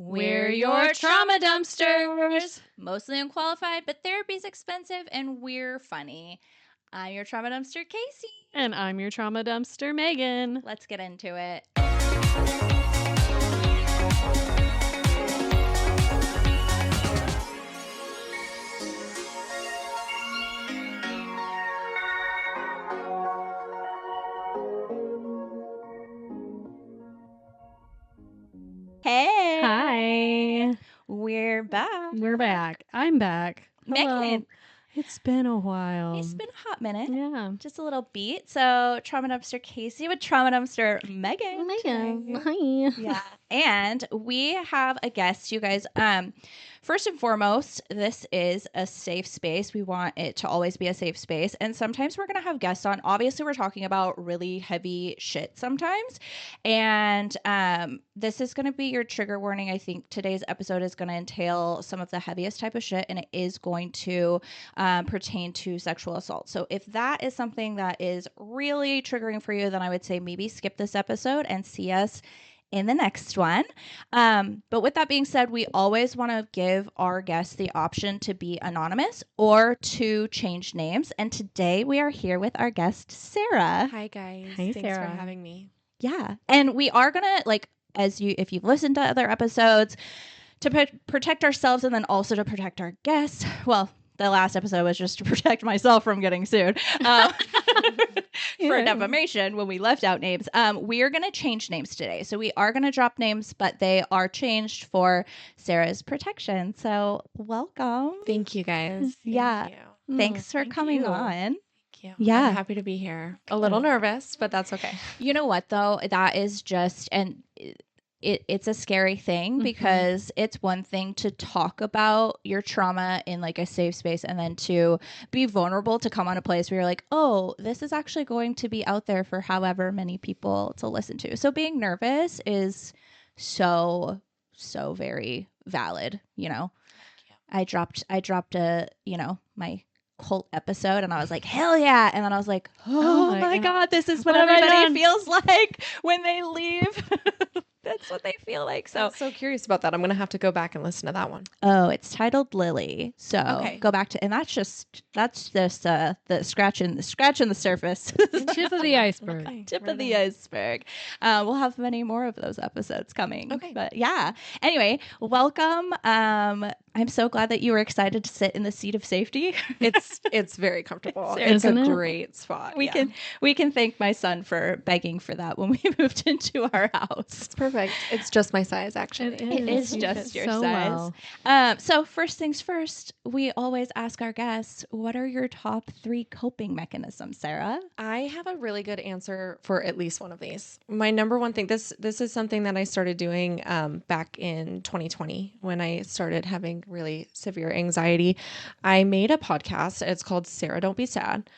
We're your trauma dumpsters. Mostly unqualified, but therapy's expensive and we're funny. I'm your trauma dumpster, Casey. And I'm your trauma dumpster, Megan. Let's get into it. Hey. Hi. We're back. We're back. I'm back. Hello. Megan. It's been a while. It's been a hot minute. Yeah. Just a little beat. So, trauma dumpster Casey with trauma dumpster Megan. Megan. Hi. Yeah. And we have a guest, you guys. First and foremost, this is a safe space. We want it to always be a safe space. And sometimes we're going to have guests on. Obviously, we're talking about really heavy shit sometimes. And this is going to be your trigger warning. I think today's episode is going to entail some of the heaviest type of shit, and it is going to pertain to sexual assault. So if that is something that is really triggering for you, then I would say maybe skip this episode and see us in the next one. But with that being said, we always want to give our guests the option to be anonymous or to change names. And today we are here with our guest, Sarah. Hi, guys. Hey, Thanks Sarah. for having me. Yeah. And we are going to, if you've listened to other episodes, to protect ourselves and then also to protect our guests. Well, the last episode was just to protect myself from getting sued for defamation when we left out names. We are going to change names today. So we are going to drop names, but they are changed for Sarah's protection. So welcome. Thank you, guys. Yeah. Thank you. Thanks for Thank coming you. on. Thank you. Yeah. I'm happy to be here. A little nervous, but that's okay. You know what, though? That is just, and it's a scary thing because it's one thing to talk about your trauma in like a safe space and then to be vulnerable, to come on a place where you're like, oh, this is actually going to be out there for however many people to listen to. So being nervous is so very valid. You know, I dropped my cult episode and I was like, hell yeah. And then I was like, oh my God, this is what everybody feels like when they leave. That's what they feel like. So I'm so curious about that. I'm going to have to go back and listen to that one. Oh, it's titled Lily. So go back to, and that's just the scratching the surface. Tip of the iceberg. Okay. Tip of the iceberg. We'll have many more of those episodes coming. Okay. But yeah. Anyway, welcome. I'm so glad that you were excited to sit in the seat of safety. It's very comfortable. It's Isn't a it? great spot. We can thank my son for begging for that when we moved into our house. It's perfect. It's just my size, actually. It is just your so size. well. So first things first, we always ask our guests, what are your top 3 coping mechanisms, Sarah? I have a really good answer for at least one of these. My number one thing, this is something that I started doing back in 2020 when I started having really severe anxiety. I made a podcast. It's called Sarah Don't Be Sad.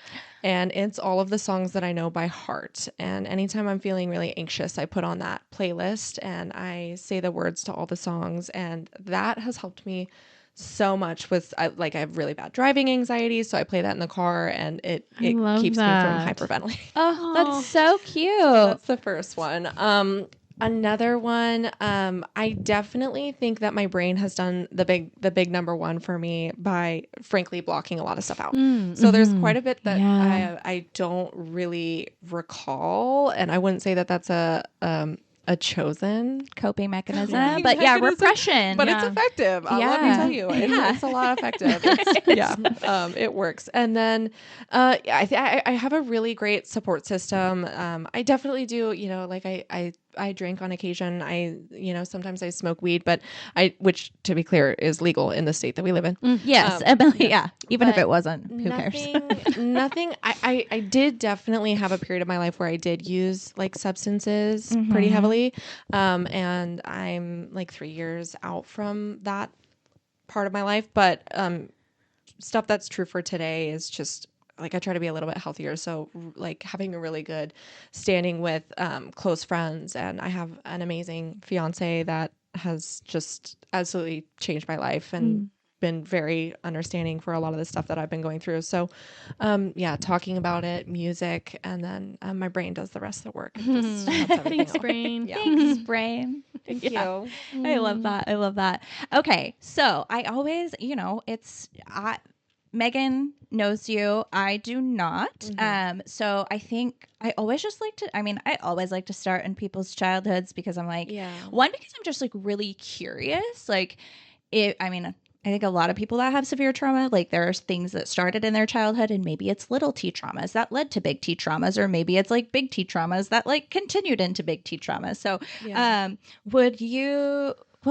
And it's all of the songs that I know by heart. And anytime I'm feeling really anxious, I put on that playlist and I say the words to all the songs. And that has helped me so much with, I have really bad driving anxiety. So I play that in the car and it keeps me from hyperventilating. Oh, that's so cute. So that's the first one. Another one, I definitely think that my brain has done the big number one for me by frankly blocking a lot of stuff out. So there's quite a bit that I don't really recall, and I wouldn't say that that's a chosen coping mechanism, but yeah, repression. But it's effective. Let me tell you, it's a lot effective. It works. And then I have a really great support system. I definitely do. You know, like I drink on occasion. Sometimes I smoke weed, but which to be clear is legal in the state that we live in. Yes. Even if it wasn't, who cares? Nothing. I did definitely have a period of my life where I did use like substances pretty heavily. And I'm like 3 years out from that part of my life, but stuff that's true for today is just like I try to be a little bit healthier. So like having a really good standing with close friends, and I have an amazing fiance that has just absolutely changed my life and been very understanding for a lot of the stuff that I've been going through. So talking about it, music, and then my brain does the rest of the work. Thanks, brain. Yeah. Thanks, brain. Thank Yeah. you. I love that. I love that. Okay. So I always, Megan knows you. I do not. So I think I always just like to, I always like to start in people's childhoods because I'm like, Yeah. one, because I'm just like really curious. Like, I think a lot of people that have severe trauma, like there's things that started in their childhood and maybe it's little T traumas that led to big T traumas, or maybe it's like big T traumas that like continued into big T traumas. So, Yeah. what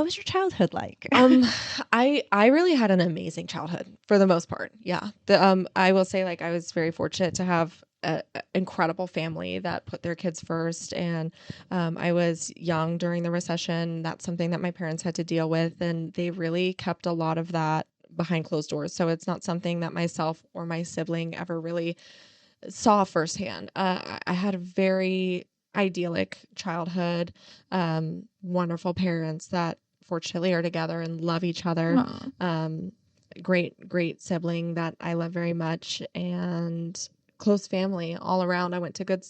was your childhood like? I really had an amazing childhood for the most part. Yeah. I will say, like, I was very fortunate to have an incredible family that put their kids first, and I was young during the recession. That's something that my parents had to deal with, and they really kept a lot of that behind closed doors. So it's not something that myself or my sibling ever really saw firsthand. I had a very idyllic childhood, wonderful parents that fortunately are together and love each other. Great sibling that I love very much, and close family all around. I went to good,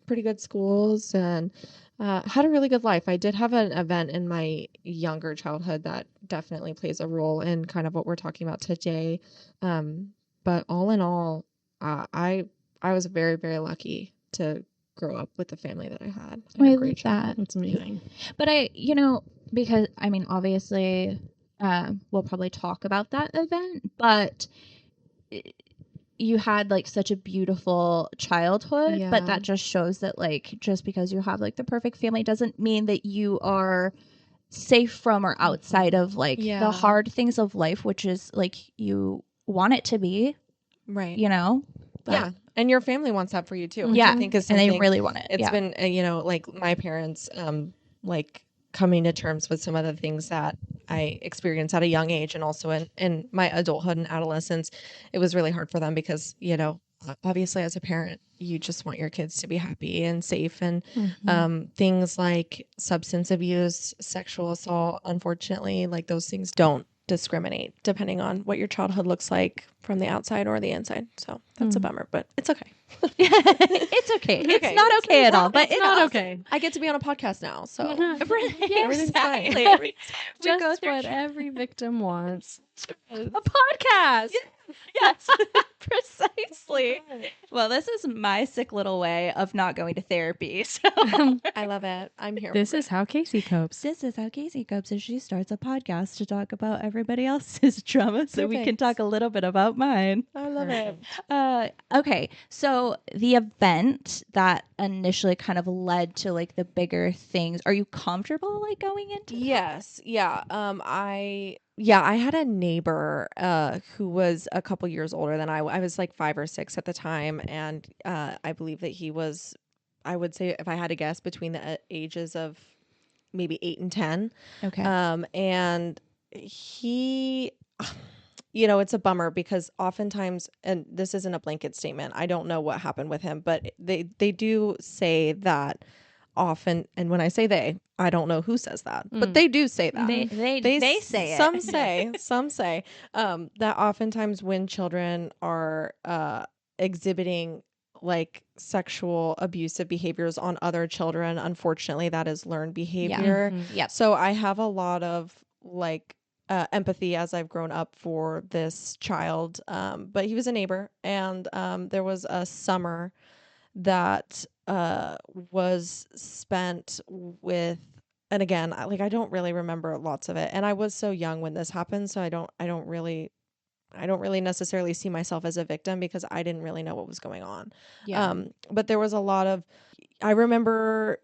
pretty good schools, and had a really good life. I did have an event in my younger childhood that definitely plays a role in kind of what we're talking about today. But all in all, I was very, very lucky to grow up with the family that I had. I had a great childhood. That's amazing. But because obviously, we'll probably talk about that event, but you had like such a beautiful childhood, but Yeah. that just shows that like just because you have like the perfect family doesn't mean that you are safe from or outside of like the Yeah. hard things of life, which is like you want it to be, Right. But, Yeah. And your family wants that for you too, which yeah, I think is and something. they really want it. It's Yeah. been, like my parents, like coming to terms with some of the things that I experienced at a young age, and also in my adulthood and adolescence. It was really hard for them because, obviously as a parent, you just want your kids to be happy and safe, and things like substance abuse, sexual assault, unfortunately, like those things don't discriminate depending on what your childhood looks like from the outside or the inside. So that's a bummer, but it's okay. It's okay. It's not okay at all, but It's not okay. I get to be on a podcast now, so Everything's fine. Just what every victim wants. A podcast. Yes, precisely. Well, this is my sick little way of not going to therapy. So I love it. I'm here. This is how Casey copes. this is how Casey copes as she starts a podcast to talk about everybody else's trauma, so we can Perfect. talk a little bit about mine. I love it. Okay, so the event that initially kind of led to like the bigger things. Are you comfortable like going into? Yes. Yeah. I had a neighbor who was a couple years older than I was like 5 or 6 at the time, and I believe that he was, I would say, if I had to guess, between the ages of maybe 8 and 10. Okay. And he, it's a bummer because oftentimes, and this isn't a blanket statement, I don't know what happened with him, but they do say that often, and when I say they, I don't know who says that, but they do say that. They say it. Some say that oftentimes when children are exhibiting like sexual abusive behaviors on other children, unfortunately that is learned behavior. Yep. So I have a lot of like empathy as I've grown up for this child. But he was a neighbor, and there was a summer that was spent with, and again, I don't really remember lots of it, and I was so young when this happened, so I don't really necessarily see myself as a victim because I didn't really know what was going on. Yeah. But there was a lot of, I remember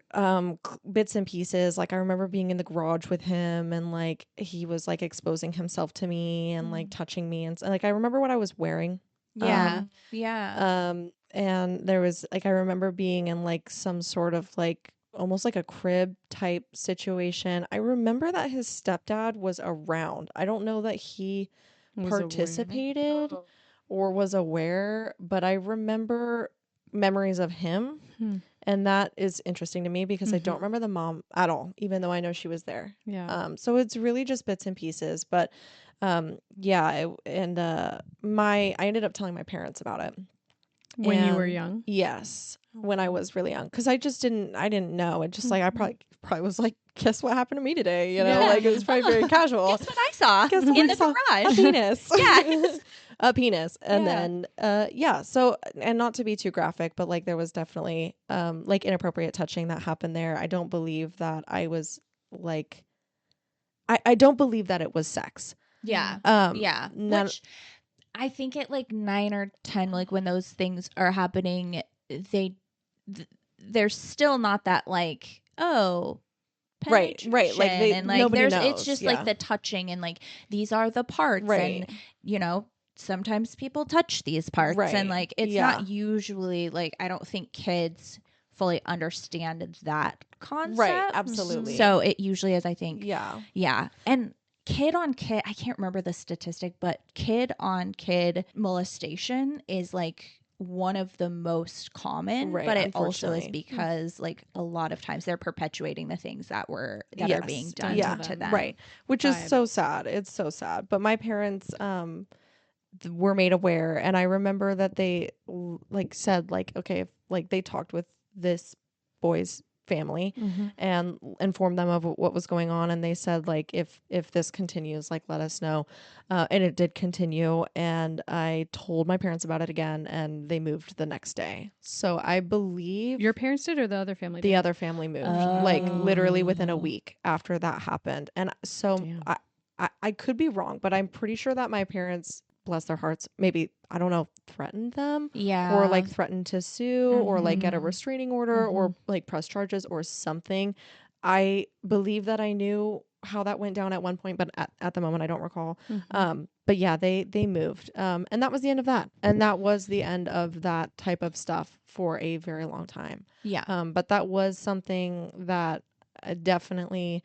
bits and pieces. Like I remember being in the garage with him, and like he was like exposing himself to me and like touching me, and like I remember what I was wearing. Yeah. And there was like, I remember being in like some sort of like almost like a crib type situation. I remember that his stepdad was around. I don't know that he participated or was aware, but I remember memories of him. And that is interesting to me because I don't remember the mom at all, even though I know she was there. Yeah. So it's really just bits and pieces, but I ended up telling my parents about it. When you were young? Yes, when I was really young, because I didn't know. It just like I probably was like guess what happened to me today? You know, Yeah. like it was probably very casual. Guess what I saw Guess what in I the saw? garage? A penis. Yeah. A penis. And Yeah. then, so, and not to be too graphic, but like there was definitely like inappropriate touching that happened there. I don't believe that I was like, I don't believe that it was sex. Yeah. Yeah. None, Which I think at like 9 or 10, like when those things are happening, there's still not that like, oh, right. Like penetration, and like nobody there's knows. it's just like the touching and like these are the parts, right. and you know, sometimes people touch these parts, Right. and like it's not usually like, I don't think kids fully understand that concept. Right. Absolutely. So it usually is, I think. Yeah. And kid on kid, I can't remember the statistic, but kid on kid molestation is like one of the most common, Right, but it also is unfortunately. because like a lot of times they're perpetuating the things that are Yes. being done Yeah. to them. Right. Which by is so sad. It's so sad. But my parents were made aware, and I remember that they like said like, okay, if, like they talked with this boy's family and informed them of what was going on, and they said like, if this continues, like let us know. And it did continue, and I told my parents about it again, and they moved the next day. So I believe Your parents did, or the other family? the other family moved like literally within a week after that happened. And so Damn. I could be wrong, but I'm pretty sure that my parents, bless their hearts, maybe, I don't know, threatened them, Yeah. or like threatened to sue, or like get a restraining order, or like press charges or something. I believe that I knew how that went down at one point, but at the moment I don't recall. But yeah, they moved. And that was the end of that. And that was the end of that type of stuff for a very long time. Yeah. But that was something that definitely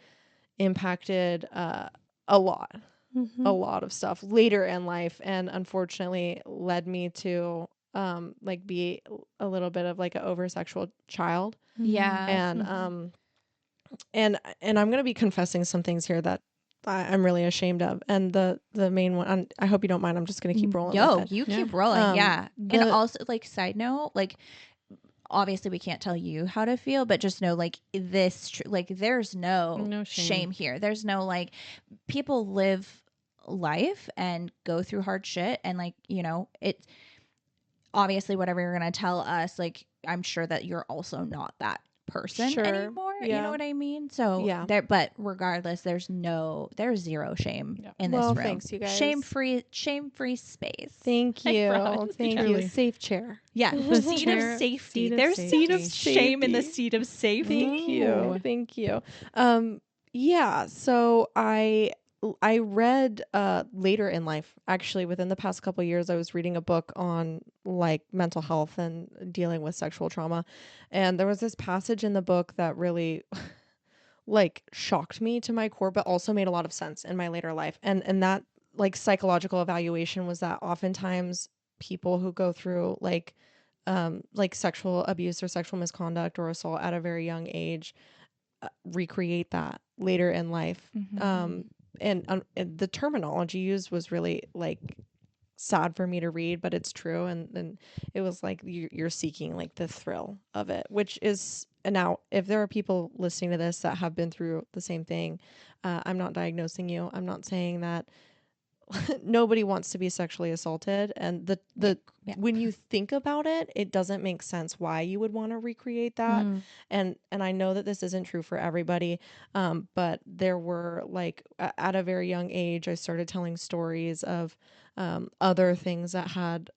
impacted a lot of stuff later in life, and unfortunately led me to like be a little bit of like an over sexual child. Yeah. And I'm gonna be confessing some things here that I'm really ashamed of, and the main one, I hope you don't mind, I'm just gonna keep rolling with it. You keep rolling. Yeah. And the- also, like, side note, like, obviously we can't tell you how to feel, but just know like like there's no shame here. There's no like, people live life and go through hard shit, and like, you know, it's obviously whatever you're gonna tell us, like I'm sure that you're also not that person anymore. You know what I mean? So but regardless, there's zero shame in this room. Thanks, you guys. Shame free space. Thank you. Thank you. Safe chair. Yeah. Seat of safety. There's seat of shame in the seat of safety. Thank you. Yeah, so I read later in life, actually within the past couple of years, I was reading a book on like mental health and dealing with sexual trauma, and there was this passage in the book that really like shocked me to my core, but also made a lot of sense in my later life. And that like psychological evaluation was that oftentimes people who go through like sexual abuse or sexual misconduct or assault at a very young age recreate that later in life. And the terminology used was really like sad for me to read, but it's true. And it was like you're seeking like the thrill of it, which is, and now if there are people listening to this that have been through the same thing, I'm not diagnosing you. I'm not saying that nobody wants to be sexually assaulted, and when you think about it, it doesn't make sense why you would want to recreate that. And I know that this isn't true for everybody, but there were like at a very young age I started telling stories of other things that had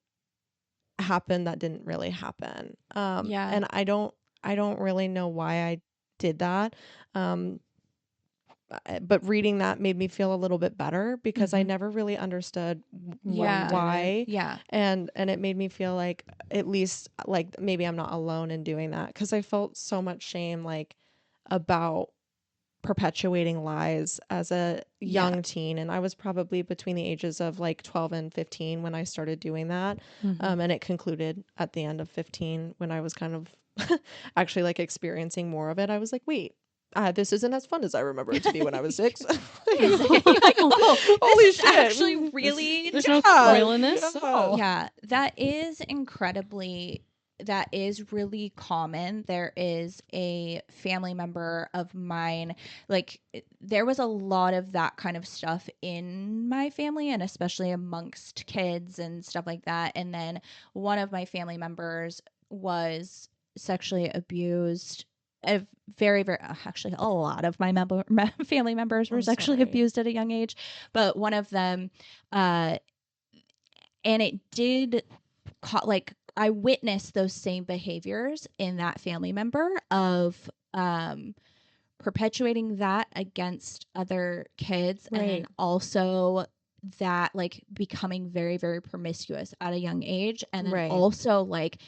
happened that didn't really happen. And I don't really know why I did that. But reading that made me feel a little bit better, because I never really understood why. And it made me feel like, at least like maybe I'm not alone in doing that, because I felt so much shame like about perpetuating lies as a young teen. And I was probably between the ages of like 12 and 15 when I started doing that. And it concluded at the end of 15 when I was kind of actually like experiencing more of it. I was like, wait, this isn't as fun as I remember it to be when I was 6. Holy shit! Actually, really, there's no spoil in this. Yeah, that is incredibly that is really common. There is a family member of mine, like there was a lot of that kind of stuff in my family, and especially amongst kids and stuff like that. And then one of my family members was sexually abused. A very, very, actually, a lot of my family members were sexually abused at a young age, but one of them, and it did, like, I witnessed those same behaviors in that family member of perpetuating that against other kids, and then also that like becoming very, very promiscuous at a young age, and then also like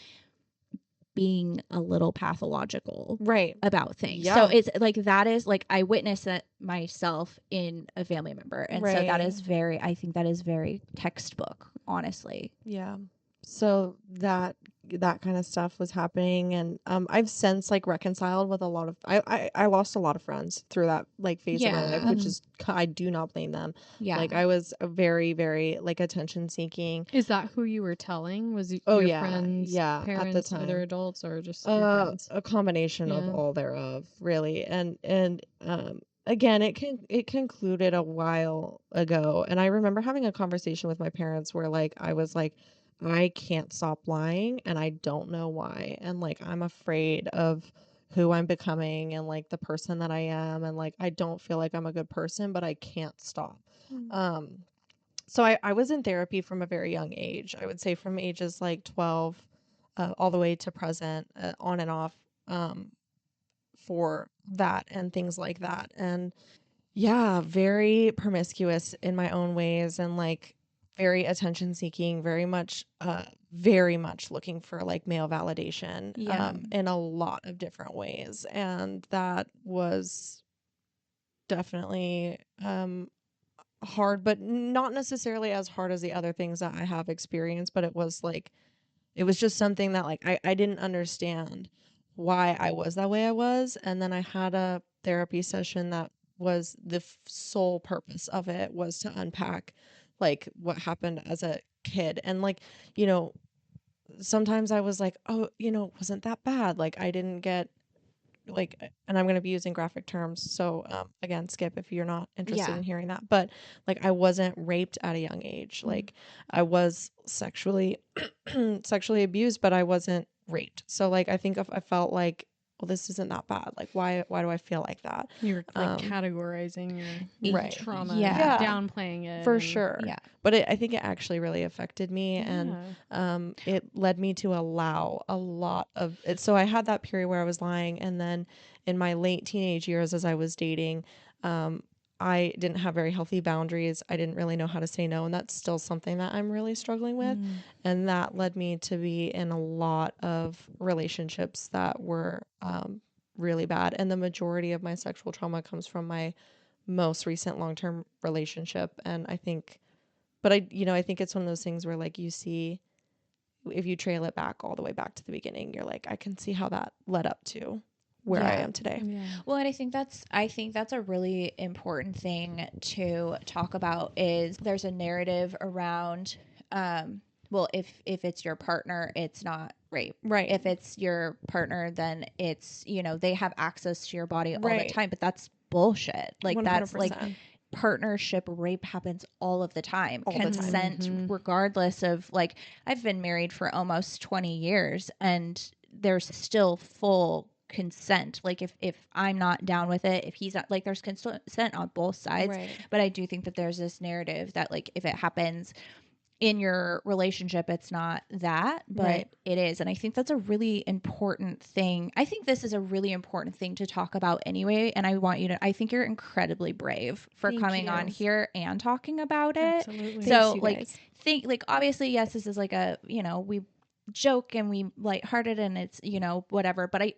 being a little pathological about things. So it's like, that is like, I witnessed that myself in a family member, and so that is very, I think that is very textbook, honestly. So that kind of stuff was happening, and I've since like reconciled with a lot of I lost a lot of friends through that like phase of my life, which is, I do not blame them. Like I was a very, very like attention seeking. Is that who you were telling? Was your friends, parents, at the time, other adults, or just your friends? A combination of all thereof, really. And again, it concluded a while ago, and I remember having a conversation with my parents where like I was like, I can't stop lying, and I don't know why. And like, I'm afraid of who I'm becoming and like the person that I am. And like, I don't feel like I'm a good person, but I can't stop. So I was in therapy from a very young age. I would say from ages like 12 all the way to present, on and off, for that and things like that. And very promiscuous in my own ways, and like very attention seeking, very much looking for like male validation, in a lot of different ways. And that was definitely hard, but not necessarily as hard as the other things that I have experienced. But it was just something that like I didn't understand why I was that way I was. And then I had a therapy session that was the sole purpose of it was to unpack like what happened as a kid. And like, sometimes I was like, oh, it wasn't that bad. Like I didn't get like, and I'm going to be using graphic terms. So again, skip if you're not interested in hearing that. But like, I wasn't raped at a young age. Like I was sexually abused, but I wasn't raped. So like, I think if I felt like, well, this isn't that bad. Like, why do I feel like that? You're like categorizing your trauma, downplaying it for sure. But I think it actually really affected me, and it led me to allow a lot of it. So I had that period where I was lying, and then in my late teenage years, as I was dating, I didn't have very healthy boundaries. I didn't really know how to say no, and that's still something that I'm really struggling with. And that led me to be in a lot of relationships that were really bad. And the majority of my sexual trauma comes from my most recent long-term relationship. And I think it's one of those things where like you see, if you trail it back all the way back to the beginning, you're like, I can see how that led up to where I am today. Well, and I think that's a really important thing to talk about. Is there's a narrative around, well, if it's your partner, it's not rape. Right. If it's your partner, then it's, they have access to your body all the time, but that's bullshit. Like 100%. That's like partnership rape happens all of the time. Consent, regardless of like, I've been married for almost 20 years and there's still full consent. Like if I'm not down with it, if he's not, like there's consent on both sides. But I do think that there's this narrative that like if it happens in your relationship, it's not that, but it is. And I think that's a really important thing. I think this is a really important thing to talk about anyway. And I think you're incredibly brave for coming on here and talking about it. Absolutely. So like obviously, yes, this is like a, we joke and we lighthearted and it's, whatever, but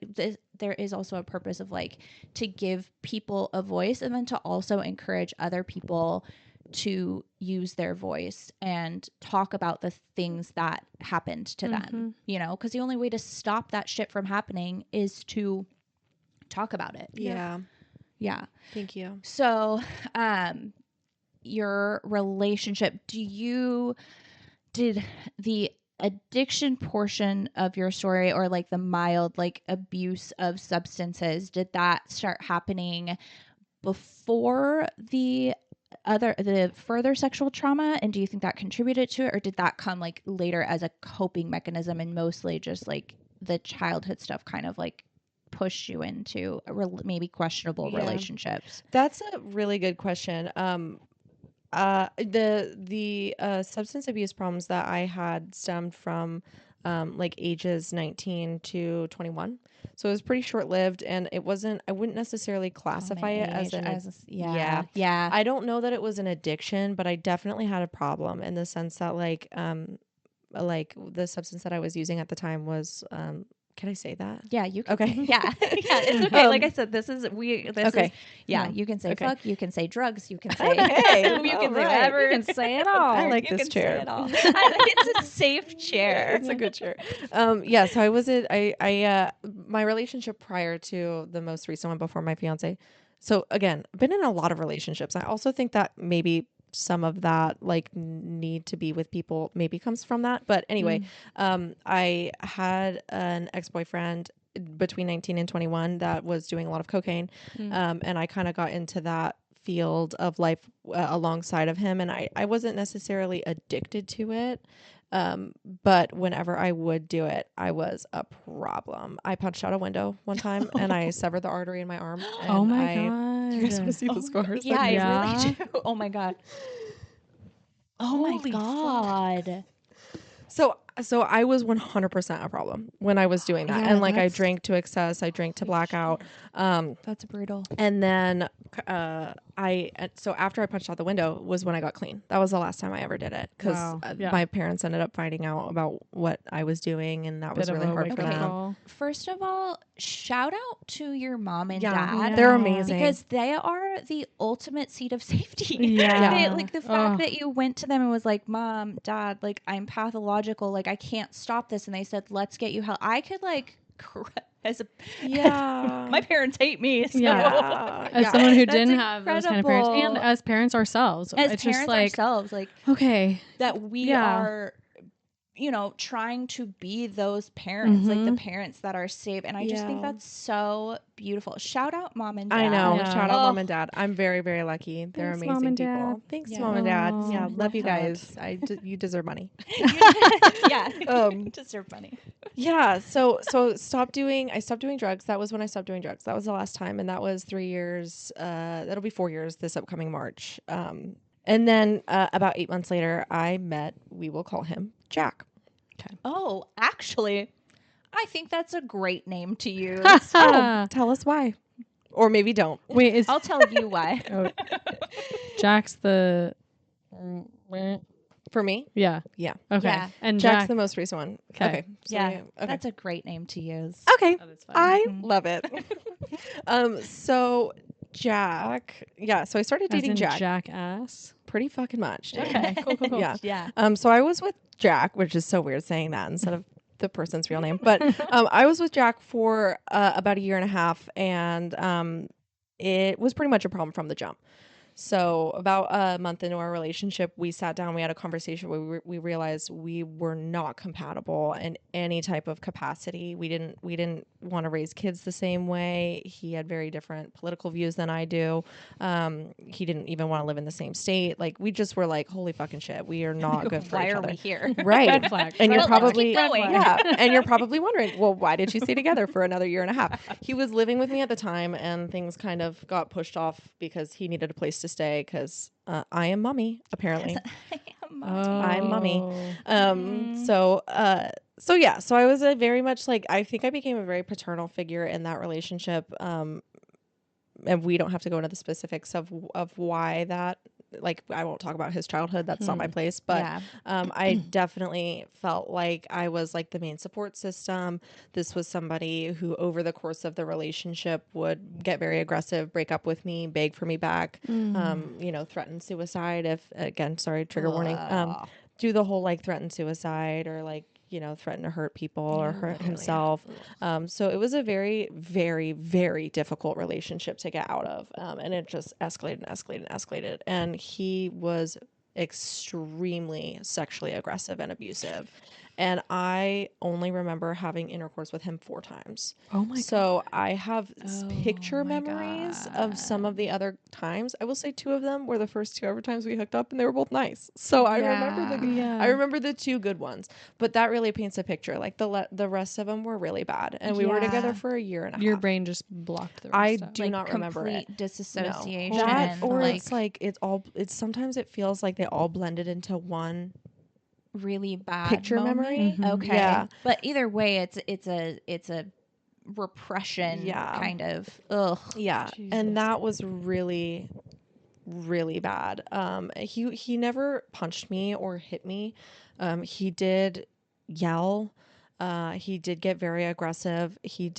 there is also a purpose of like to give people a voice, and then to also encourage other people to use their voice and talk about the things that happened to them, because the only way to stop that shit from happening is to talk about it. Yeah. Thank you. So your relationship, did the addiction portion of your story, or like the mild like abuse of substances, did that start happening before the further sexual trauma, and do you think that contributed to it, or did that come like later as a coping mechanism and mostly just like the childhood stuff kind of like pushed you into maybe questionable relationships? That's a really good question. The substance abuse problems that I had stemmed from like ages 19 to 21. So it was pretty short lived, and I wouldn't necessarily classify it as yeah. I don't know that it was an addiction, but I definitely had a problem in the sense that like the substance that I was using at the time was can I say that? Yeah, you can. Okay. Yeah. Yeah, it's okay. Like I said, this is okay. You can say fuck, you can say drugs, you can say you can say whatever. You can say it all. I like You this can say chair. it all. It's a safe chair. It's a good chair. Yeah, so my relationship prior to the most recent one before my fiance. So again, I've been in a lot of relationships. I also think that maybe some of that like need to be with people maybe comes from that. But anyway, I had an ex-boyfriend between 19 and 21 that was doing a lot of cocaine. And I kind of got into that field of life alongside of him, and I wasn't necessarily addicted to it. But whenever I would do it, I was a problem. I punched out a window one time and I severed the artery in my arm. And oh my God. you guys want to see the scars? Yeah, Yeah. I really do. Oh my God. Oh my Holy God. So I was 100% a problem when I was doing that. Yeah, and like I drank to excess, I drank to blackout. That's brutal. And then so after I punched out the window was when I got clean. That was the last time I ever did it, because Wow. Yeah. my parents ended up finding out about what I was doing, and that was really hard for them. First of all, shout out to your mom and Yeah, dad. they're amazing. Because they are the ultimate seat of safety. Yeah. Like the fact that you went to them and was like, Mom, Dad, like I'm pathological, like I can't stop this, and they said, let's get you help. I could like my parents hate me, so. As someone who That's didn't have those kind of parents, and as parents ourselves, as it's parents just like ourselves, like okay, that we are, you know, trying to be those parents, like the parents that are safe. And I just think that's so beautiful. Shout out mom and dad. I know. Shout out mom and dad. I'm very, very lucky. They're Thanks, amazing Mom and people. Dad. Thanks, mom and dad. Yeah, love you God. guys. You deserve money. Yeah, you deserve money. Yeah. So I stopped doing drugs. That was when I stopped doing drugs. That was the last time, and that was 3 years. That'll be 4 years this upcoming March. And then about 8 months later, I met. We will call him Jack. Okay. Oh, actually, I think that's a great name to use. Tell us why, or maybe don't. Wait, I'll tell you why. Jack's the for me. Yeah. Okay. Yeah. And Jack's the most recent one. Okay. So okay. That's a great name to use. Okay. Oh, that's fine. I love it. So Jack. Yeah. So I started dating Jack. Jackass. Pretty fucking much. Dude. Okay. Cool. Yeah. So I was with Jack, which is so weird saying that instead of the person's real name. But I was with Jack for about 1.5 years, and it was pretty much a problem from the jump. So about a month into our relationship, we sat down, we had a conversation where we realized we were not compatible in any type of capacity. We didn't want to raise kids the same way. He had very different political views than I do. He didn't even want to live in the same state. Like, we just were like, holy fucking shit, we are not good for each other. Why are we here? Right. Red flag. And you're probably and you're probably wondering, well, why did you stay together for another 1.5 years? He was living with me at the time, and things kind of got pushed off because he needed a place to stay, because I am mommy, apparently. I'm mommy. So I was a very much like, I think I became a very paternal figure in that relationship. And we don't have to go into the specifics of why that, like, I won't talk about his childhood. That's not my place. But I definitely felt like I was like the main support system. This was somebody who over the course of the relationship would get very aggressive, break up with me, beg for me back, threaten suicide if, again, sorry, trigger warning, do the whole like threaten suicide or like, threaten to hurt people or hurt himself. So it was a very, very, very difficult relationship to get out of. And it just escalated. And he was extremely sexually aggressive and abusive. And I only remember having intercourse with him 4 times. Oh my god. So I have picture memories of some of the other times. I will say 2 of them were the first 2 ever times we hooked up, and they were both nice. So I remember the 2 good ones. But that really paints a picture. Like the rest of them were really bad, and we were together for a year and a half. Your brain just blocked the rest of it. I do not remember it. Complete disassociation. No. That, or it's like it's sometimes it feels like they all blended into one really bad picture memory. Okay. Yeah. But either way, it's a repression kind of. Ugh. Yeah. Jesus. And that was really, really bad. He never punched me or hit me. He did yell. He did get very aggressive. He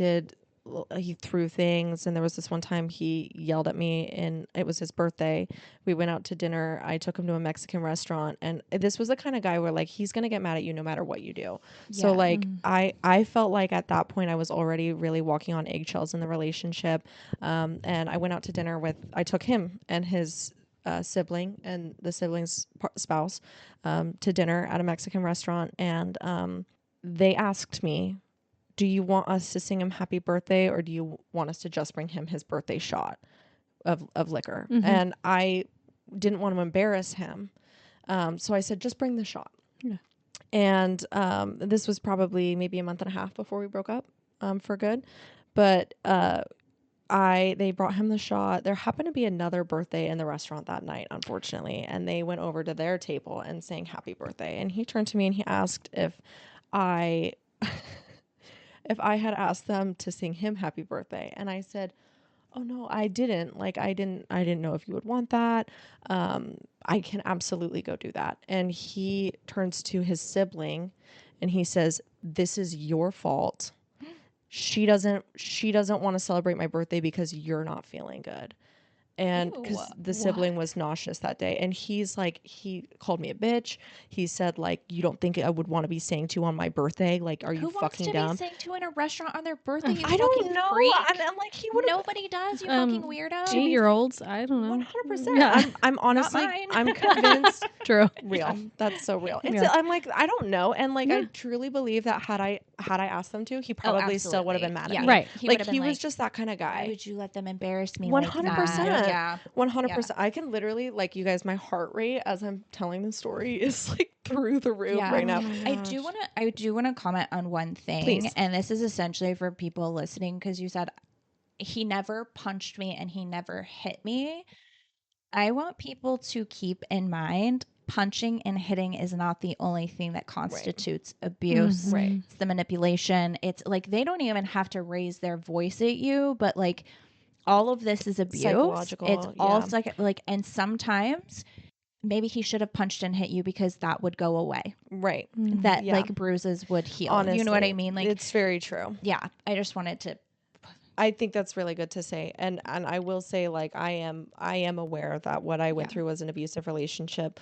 threw things, and there was this one time he yelled at me, and it was his birthday. We went out to dinner. I took him to a Mexican restaurant, and this was the kind of guy where like he's gonna get mad at you no matter what you do. So like I felt like at that point I was already really walking on eggshells in the relationship, and I went out to dinner I took him and his sibling and the sibling's spouse to dinner at a Mexican restaurant, and they asked me, do you want us to sing him happy birthday, or do you want us to just bring him his birthday shot of liquor? And I didn't want to embarrass him. So I said, just bring the shot. Yeah. And this was probably maybe a month and a half before we broke up for good. But they brought him the shot. There happened to be another birthday in the restaurant that night, unfortunately. And they went over to their table and sang happy birthday. And he turned to me and he asked if I had asked them to sing him happy birthday. And I said, oh no, I didn't. Like, I didn't know if you would want that. I can absolutely go do that. And he turns to his sibling and he says, this is your fault. She doesn't want to celebrate my birthday because you're not feeling good. And because the sibling was nauseous that day, and he's like, he called me a bitch. He said like, you don't think I would want to be sang to on my birthday? Like, are you fucking dumb? Who wants to be sang to in a restaurant on their birthday? You I don't know. And like he would. Nobody does. You fucking weirdo. 8-year-olds. I don't know. 100%. Yeah. I'm honestly, I'm convinced. True. Real. That's so real. I'm like, I don't know, and like I truly believe that had I asked them to, he probably still would have been mad at me. Right. He was just that kind of guy. Why would you let them embarrass me? 100%. Yeah. 100%. I can literally, like, you guys, my heart rate as I'm telling the story is like through the roof right now. I do want to comment on one thing. Please. And this is essentially for people listening, because you said he never punched me and he never hit me. I want people to keep in mind, punching and hitting is not the only thing that constitutes abuse. Right. It's the manipulation. It's like they don't even have to raise their voice at you, but like all of this is abuse. Psychological. It's all and sometimes maybe he should have punched and hit you because that would go away. Right. That like bruises would heal. Honestly, you know what I mean? Like, it's very true. Yeah. I just wanted to. I think that's really good to say. And I will say, like, I am aware that what I went through was an abusive relationship.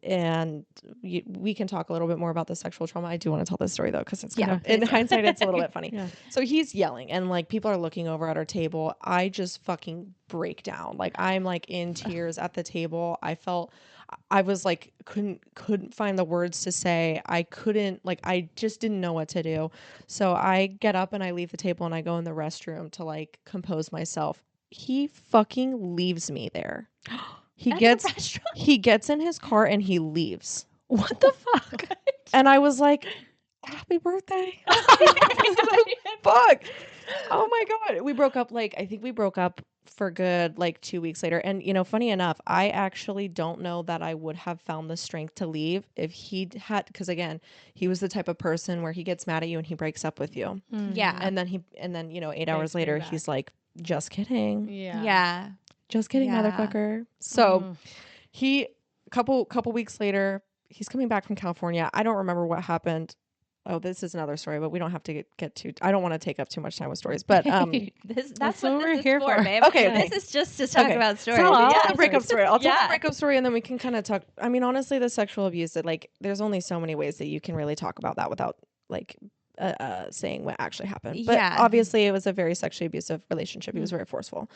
And we can talk a little bit more about the sexual trauma. I do want to tell this story though, because it's kind of, in hindsight, it's a little bit funny. Yeah. So he's yelling, and like people are looking over at our table. I just fucking break down. Like I'm like in tears at the table. I was like couldn't find the words to say. I just didn't know what to do. So I get up and I leave the table and I go in the restroom to like compose myself. He fucking leaves me there. He gets in his car and he leaves. What the fuck? And I was like, happy birthday. Fuck. Oh my God. We broke up I think we broke up for good like 2 weeks later. And you know, funny enough, I actually don't know that I would have found the strength to leave if he had, because again, he was the type of person where he gets mad at you and he breaks up with you. Yeah. And then you know, 8 hours later, he's like, just kidding. Yeah. Just kidding, motherfucker. So he couple weeks later, he's coming back from California. I don't remember what happened. Oh, this is another story, but we don't have to get too. I don't want to take up too much time with stories, but that's what we're here for, babe. Okay. This is just to talk about stories. So I'll tell the breakup story. I'll tell the breakup story, and then we can kind of talk. I mean, honestly, the sexual abuse, there's only so many ways that you can really talk about that without like saying what actually happened. But obviously it was a very sexually abusive relationship. He was very forceful,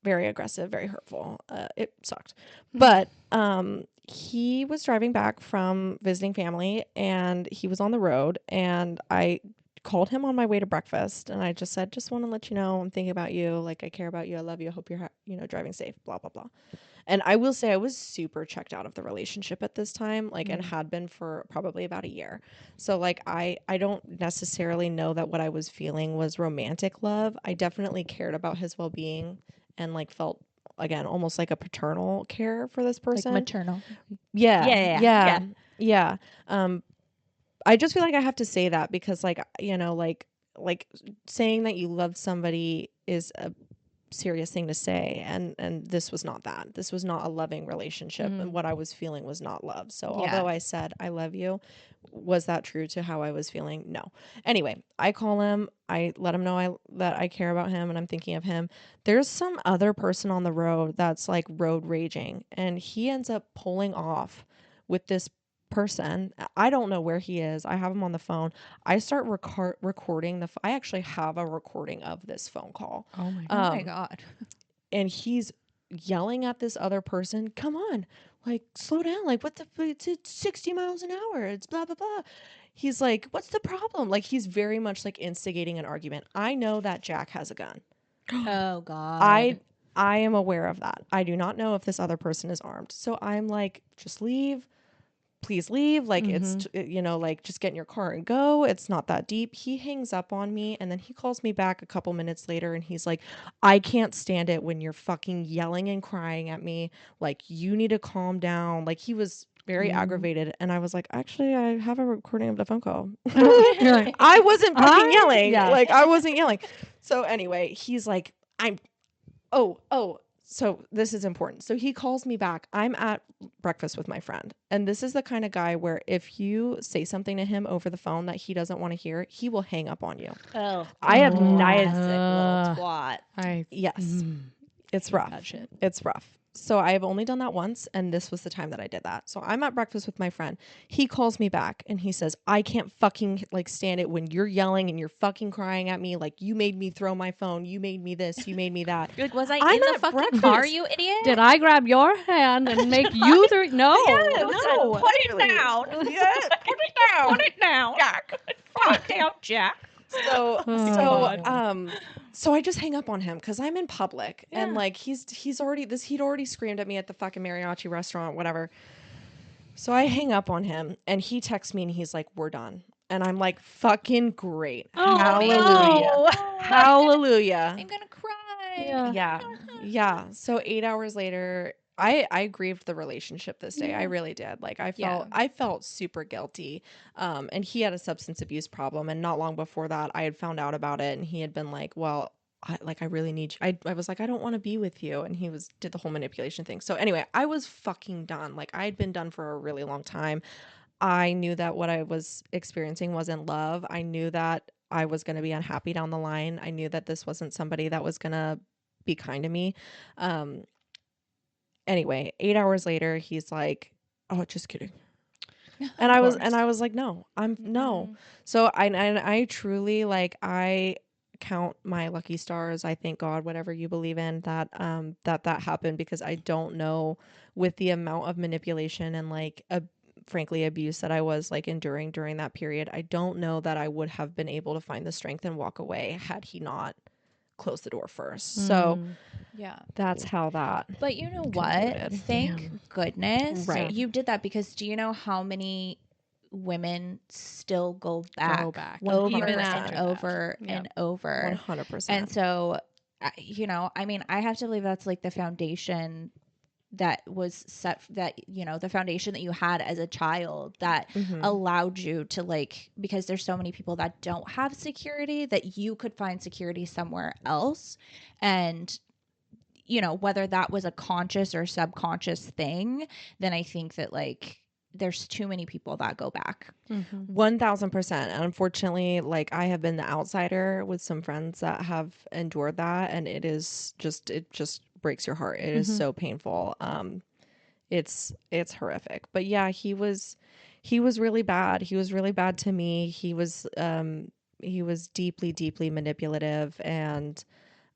very aggressive, very hurtful. It sucked. But he was driving back from visiting family and he was on the road, and I called him on my way to breakfast, and I just said, just want to let you know I'm thinking about you, like I care about you, I love you, I hope you're driving safe, blah blah blah. And I will say I was super checked out of the relationship at this time, like, and had been for probably about a year. So like I don't necessarily know that what I was feeling was romantic love. I definitely cared about his well-being and like felt, again, almost like a paternal care for this person. Like maternal. Yeah. I just feel like I have to say that because like, like saying that you loved somebody is a serious thing to say, and this was not that. This was not a loving relationship, and what I was feeling was not love. So although I said I love you, was that true to how I was feeling? No. Anyway, I call him, I let him know that I care about him and I'm thinking of him. There's some other person on the road that's like road raging, and he ends up pulling off with this person. I don't know where he is. I have him on the phone. I start recording I actually have a recording of this phone call. Oh my God. And he's yelling at this other person, come on, like slow down, like it's 60 miles an hour, it's blah blah blah. He's like, what's the problem? Like, he's very much like instigating an argument. I know that Jack has a gun. Oh God. I am aware of that. I do not know if this other person is armed. So I'm like, just leave. Please leave. Like, it's, like, just get in your car and go. It's not that deep. He hangs up on me, and then he calls me back a couple minutes later, and he's like, I can't stand it when you're fucking yelling and crying at me. Like, you need to calm down. Like, he was very aggravated, and I was like, actually, I have a recording of the phone call. I wasn't fucking yelling. Yeah. Like, I wasn't yelling. So anyway, he's like, so this is important. So he calls me back. I'm at breakfast with my friend. And this is the kind of guy where if you say something to him over the phone that he doesn't want to hear, he will hang up on you. Oh, I have classic little twat. Yes. It's rough. It's rough. So I have only done that once, and this was the time that I did that. So I'm at breakfast with my friend. He calls me back and he says, I can't fucking like stand it when you're yelling and you're fucking crying at me. Like, you made me throw my phone. You made me this. You made me that. You're like, was I in the fucking car, you idiot? Did I grab your hand and make you through? No. Yeah, no. Put it down. Yeah. Put it down. Put it down, Jack. Put it down, Jack. So I just hang up on him because I'm in public, and like he'd already screamed at me at the fucking mariachi restaurant, whatever. So I hang up on him, and he texts me and he's like, we're done. And I'm like, fucking great. Oh, Hallelujah. no. Hallelujah. I'm gonna cry. Yeah. So 8 hours later, I grieved the relationship this day. I really did. Like, I felt super guilty. And he had a substance abuse problem, and not long before that I had found out about it, and he had been like, well, I really need you. I was like, I don't want to be with you. And he did the whole manipulation thing. So anyway, I was fucking done. Like, I had been done for a really long time. I knew that what I was experiencing wasn't love. I knew that I was going to be unhappy down the line. I knew that this wasn't somebody that was going to be kind to me. Anyway, 8 hours later, he's like, oh, just kidding. And I was like, no, no. So I truly, like, I count my lucky stars. I thank God, whatever you believe in, that that happened, because I don't know, with the amount of manipulation and like frankly abuse that I was like enduring during that period, I don't know that I would have been able to find the strength and walk away had he not closed the door first. So that's how that. But you know concluded. what? Thank goodness you did that, because do you know how many women still go back over 100%. and over and over? 100%. And so, I mean, I have to believe that's like the foundation that was set, that the foundation that you had as a child that allowed you to, like, because there's so many people that don't have security, that you could find security somewhere else. And whether that was a conscious or subconscious thing, then I think that, like, there's too many people that go back. 1000%. And unfortunately, like, I have been the outsider with some friends that have endured that, and it just breaks your heart. It is so painful. It's horrific. But yeah, he was really bad. He was really bad to me. He was deeply, deeply manipulative, and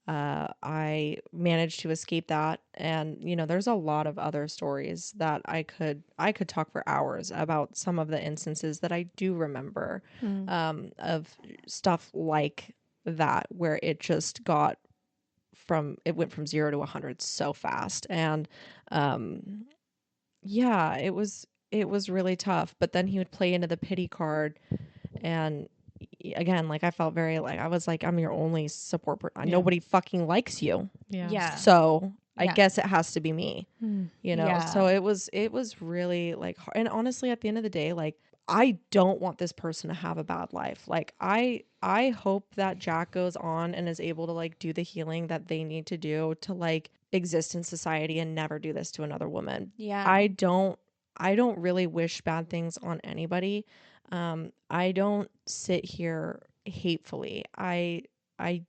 I managed to escape that. And, you know, there's a lot of other stories that I could talk for hours about some of the instances that I do remember, of stuff like that, where it just went from 0 to 100 so fast. And, yeah, it was really tough. But then he would play into the pity card, and again, like, I felt very, like, I was like, I'm your only support nobody fucking likes you. Yeah. So I guess it has to be me, you know? Yeah. So it was really like hard. And honestly, at the end of the day, like, I don't want this person to have a bad life. Like, I hope that Jack goes on and is able to, like, do the healing that they need to do to, like, exist in society and never do this to another woman. Yeah. I don't really wish bad things on anybody. I don't sit here hatefully. I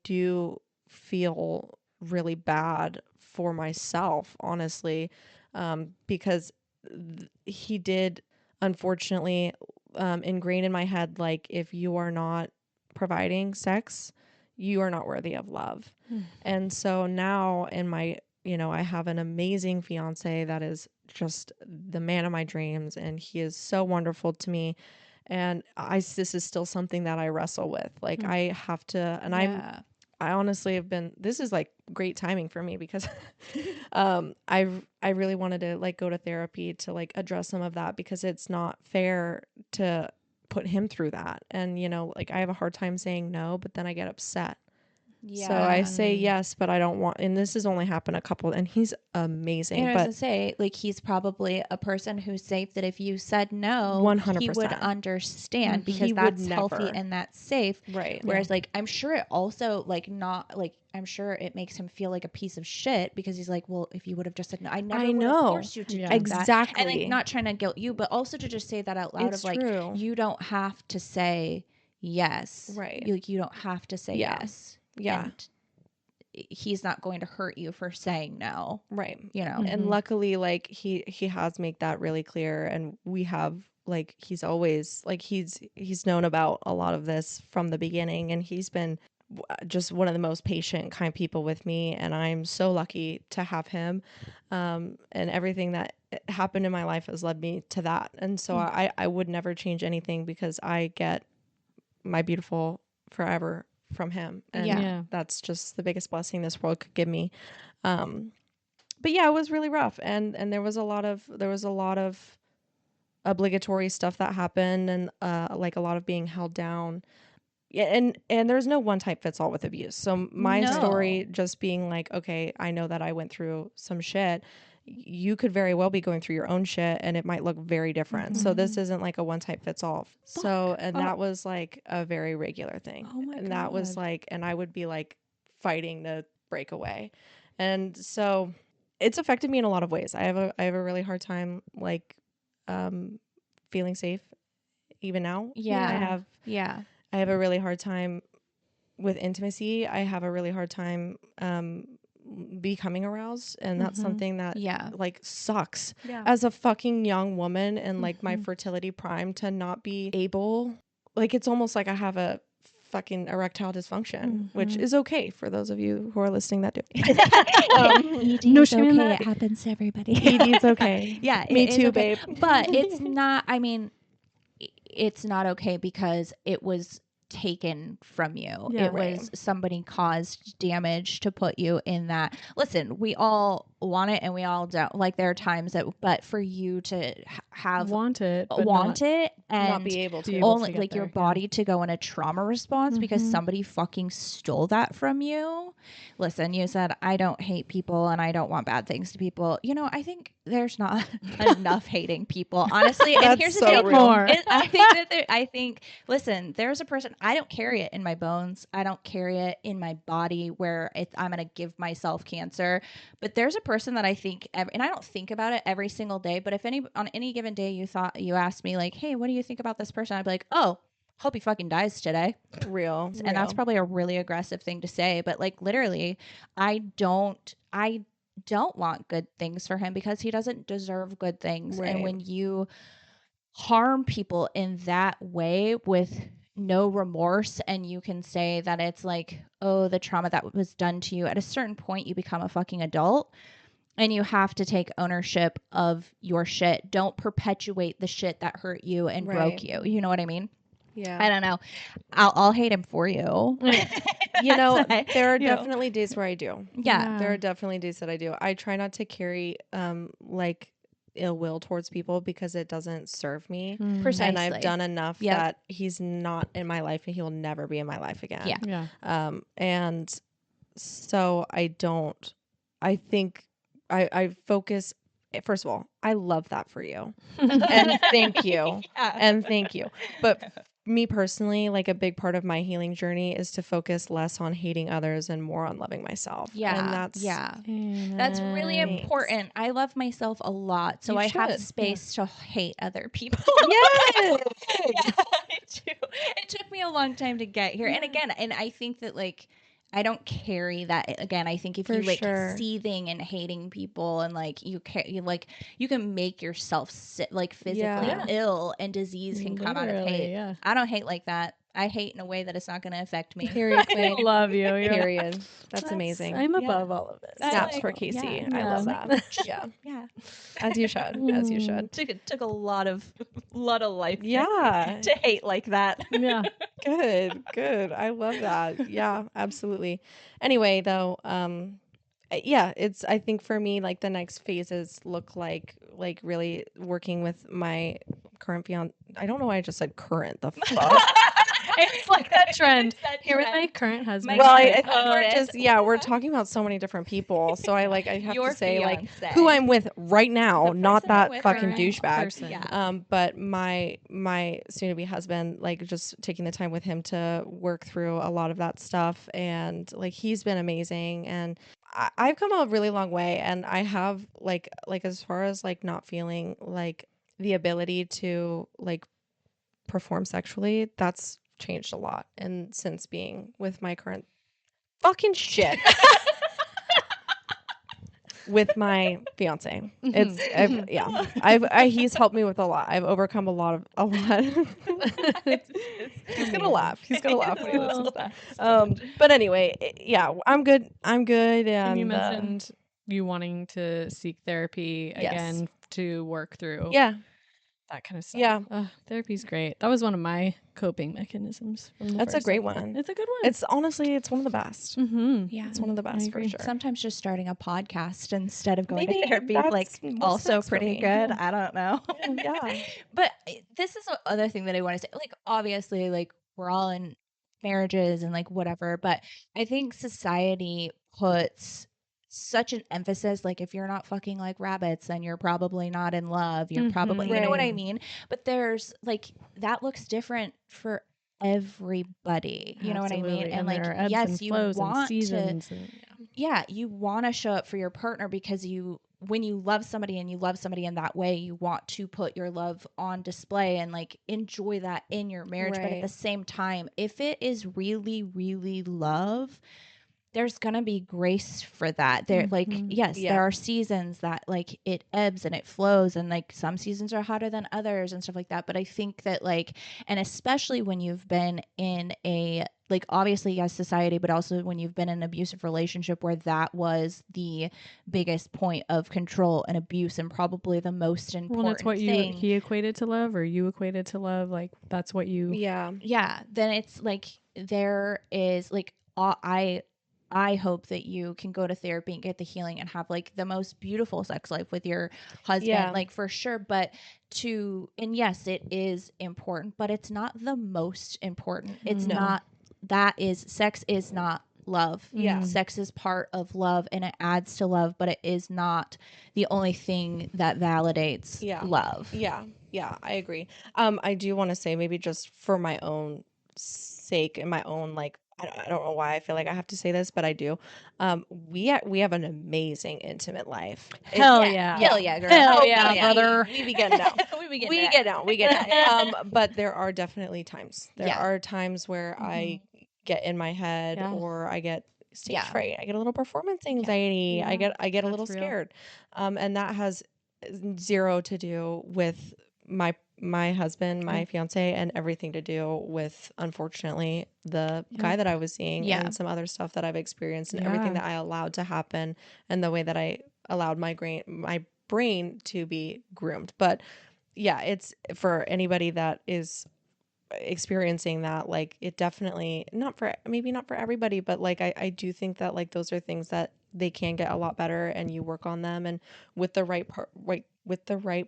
do feel really bad for myself, honestly, because he did, unfortunately, ingrain in my head, like, if you are not providing sex, you are not worthy of love. And so now in my, you know, I have an amazing fiance that is just the man of my dreams, and he is so wonderful to me. And this is still something that I wrestle with. Like, I have to, and I honestly have been, this is like great timing for me, because I really wanted to, like, go to therapy to, like, address some of that, because it's not fair to put him through that. And, you know, like, I have a hard time saying no, but then I get upset. Yeah. So I say yes, but I don't want, and this has only happened a couple, and he's amazing. And I was But gonna say, like, he's probably a person who's safe, that if you said no, 100%. he would understand, because He would that's healthy never. and that's safe. Right. Whereas, like, I'm sure it also, like, not, like, I'm sure it makes him feel like a piece of shit, because he's like, well, if you would have just said no, I never would have forced you to do that. Exactly. And, like, not trying to guilt you, but also to just say that out loud, It's of, like, true. you don't have to say yes. Right. You don't have to say yes. Yeah. And he's not going to hurt you for saying no. Right. You know. And luckily, like, he has made that really clear, and we have, like, he's always, like, he's known about a lot of this from the beginning, and he's been just one of the most patient, kind people with me, and I'm so lucky to have him. And everything that happened in my life has led me to that. And so I would never change anything, because I get my beautiful forever from him. And that's just the biggest blessing this world could give me. But yeah, it was really rough. And there was a lot of obligatory stuff that happened, and like, a lot of being held down. Yeah, and there's no one type fits all with abuse. So my story just being like, okay, I know that I went through some shit. You could very well be going through your own shit, and it might look very different. So this isn't like a one type fits all. So, and that was like a very regular thing. Oh my God. And that was like, and I would be like fighting to break away. And so it's affected me in a lot of ways. I have a really hard time, like, feeling safe even now. I have a really hard time with intimacy. I have a really hard time becoming aroused, and that's something that like, sucks as a fucking young woman, and like, my fertility prime, to not be able, like, it's almost like I have a fucking erectile dysfunction, which is okay for those of you who are listening that do. ED is okay. It happens to everybody. ED is okay. Yeah, me too, okay. babe. But it's not. I mean, it's not okay, because it was taken from you. It was somebody caused damage to put you in that. Listen, we all want it, and we all don't. Like, there are times that, but for you to want it and not be able to, only, like, your body to go in a trauma response because somebody fucking stole that from you. Listen, you said, I don't hate people and I don't want bad things to people. You know, I think there's not enough hating people, honestly. And here's the thing. More. I think, listen, there's a person, I don't carry it in my bones. I don't carry it in my body where I'm going to give myself cancer. But there's a person that I think, and I don't think about it every single day, but if on any given day you asked me, like, hey, what do you think about this person? I'd be like, oh, hope he fucking dies today. Real. And that's probably a really aggressive thing to say, but, like, literally, I don't want good things for him, because he doesn't deserve good things. And when you harm people in that way with no remorse, and you can say that it's like, oh, the trauma that was done to you. At a certain point, you become a fucking adult. And you have to take ownership of your shit. Don't perpetuate the shit that hurt you and broke you. You know what I mean? Yeah. I don't know. I'll hate him for you. You know, there are definitely days where I do. Yeah. There are definitely days that I do. I try not to carry like ill will towards people because it doesn't serve me. Precisely. And I've done enough that he's not in my life and he will never be in my life again. Yeah. And so I think I focus, first of all, I love that for you. And thank you. Yeah. And thank you. But me personally, like a big part of my healing journey is to focus less on hating others and more on loving myself. Yeah. And that's that's really important. I love myself a lot, so I have space to hate other people. Yes. I do. It took me a long time to get here. And again, and I think that like I don't carry that. Again, I think if you like seething and hating people and like you can make yourself like physically ill, and disease can come out of hate. Yeah. I don't hate like that. I hate in a way that it's not going to affect me. Period. Queen. Love you. Period. That's amazing. I'm above all of this. Snaps for Casey. I love that. Yeah. As you should. As you should. Took a lot of life. Yeah. To hate like that. Yeah. Good. I love that. Yeah, absolutely. Anyway, though, it's, I think for me, like the next phases look like really working with my current fiance. I don't know why I just said current. The fuck. It's like that trend. Here with my current husband. Well, I think we're talking about so many different people. So I have to say fiance. Like who I'm with right now, not that fucking douchebag. Yeah. But my soon-to-be husband, like just taking the time with him to work through a lot of that stuff, and like he's been amazing, and I've come a really long way, and I have like as far as like not feeling like the ability to like perform sexually, that's changed a lot. And since being with my current fucking shit with my fiance, he's helped me with a lot. I've overcome a lot. He's gonna laugh when he listens to that. But anyway, I'm good. And you mentioned you wanting to seek therapy again to work through that kind of stuff. Yeah. Therapy's great. That was one of my coping mechanisms. That's a great one. It's a good one. It's honestly, it's one of the best. Mm-hmm. Yeah. It's one of the best for sure. Sometimes just starting a podcast instead of going to therapy like also pretty good. I don't know. Yeah. But this is the other thing that I want to say. Like obviously like we're all in marriages and like whatever, but I think society puts such an emphasis, like if you're not fucking like rabbits, then you're probably not in love. You're probably, you know what I mean? But there's like, that looks different for everybody. You know what I mean? And like, yes, you want to, you want to show up for your partner because when you love somebody and you love somebody in that way, you want to put your love on display and like enjoy that in your marriage. But at the same time, if it is really, really love, there's gonna be grace for that. There, like, there are seasons that like it ebbs and it flows, and like some seasons are hotter than others and stuff like that. But I think that like, and especially when you've been in a like, obviously yes, society, but also when you've been in an abusive relationship where that was the biggest point of control and abuse, and probably the most important that's what thing. He equated to love, or you equated to love. Like that's what you. Yeah. Then it's like there is like I hope that you can go to therapy and get the healing and have like the most beautiful sex life with your husband, like for sure. But and yes, it is important, but it's not the most important. It's not, sex is not love. Yeah. Sex is part of love and it adds to love, but it is not the only thing that validates love. Yeah. Yeah, I agree. I do want to say, maybe just for my own sake and my own like, I don't know why I feel like I have to say this, but I do. We have an amazing intimate life. Hell yeah, girl. Hell yeah, brother. We be getting down. we get down. But there are definitely times. There are times where I get in my head, or I get stage fright. I get a little performance anxiety. I get a little scared. And that has zero to do with my husband, my fiance, and everything to do with, unfortunately, the guy that I was seeing and some other stuff that I've experienced and everything that I allowed to happen and the way that I allowed my brain to be groomed. But yeah, it's for anybody that is experiencing that, like, it definitely maybe not for everybody, but like I do think that like those are things that they can get a lot better and you work on them, and with the right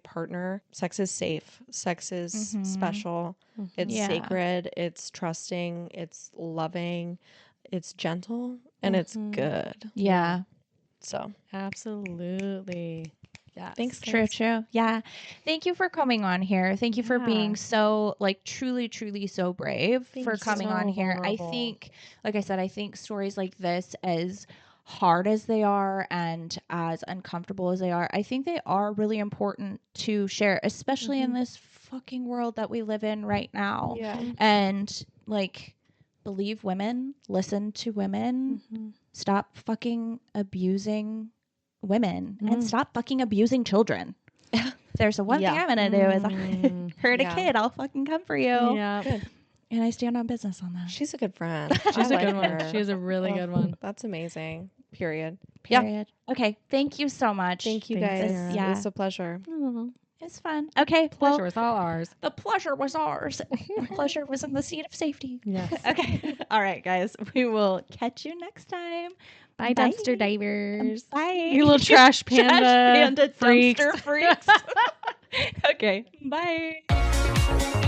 partner, sex is safe, sex is special, it's sacred, it's trusting, it's loving, it's gentle, and it's good. So absolutely. Yeah. Thanks. True. Yeah. Thank you for coming on here. Thank you for being so like truly so brave for coming on here. Vulnerable. I think, like I said, I think stories like this, as hard as they are and as uncomfortable as they are, I think they are really important to share, especially in this fucking world that we live in right now. Yeah. And like, believe women, listen to women, stop fucking abusing women and stop fucking abusing children. If there's one thing I'm gonna do is hurt a kid, I'll fucking come for you. Yeah. Good. And I stand on business on that. She's a good friend. She's a good one. She is a really good one. That's amazing. Period. Yeah. Okay. Thank you so much. Thank you guys. It was a pleasure. It's fun. Okay. Pleasure was all ours. The pleasure was ours. The pleasure was in the seat of safety. Yes. Okay. All right, guys. We will catch you next time. Bye, dumpster divers. Bye. You little trash panda freaks. Dumpster freaks. Okay. Bye.